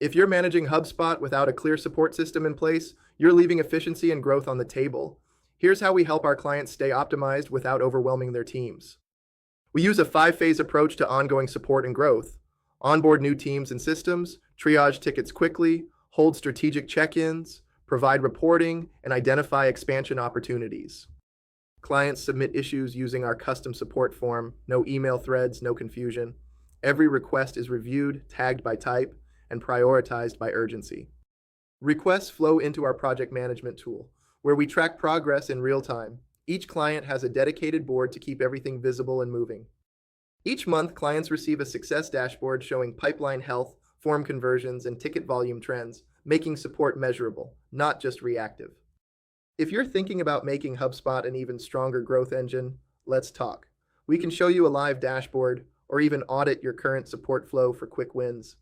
If you're managing HubSpot without a clear support system in place, you're leaving efficiency and growth on the table. Here's how we help our clients stay optimized without overwhelming their teams. We use a 5-phase approach to ongoing support and growth. Onboard new teams and systems, triage tickets quickly, hold strategic check-ins, provide reporting, and identify expansion opportunities. Clients submit issues using our custom support form, no email threads, no confusion. Every request is reviewed, tagged by type, and prioritized by urgency. Requests flow into our project management tool, where we track progress in real time. Each client has a dedicated board to keep everything visible and moving. Each month, clients receive a success dashboard showing pipeline health, form conversions, and ticket volume trends, making support measurable, not just reactive. If you're thinking about making HubSpot an even stronger growth engine, let's talk. We can show you a live dashboard or even audit your current support flow for quick wins.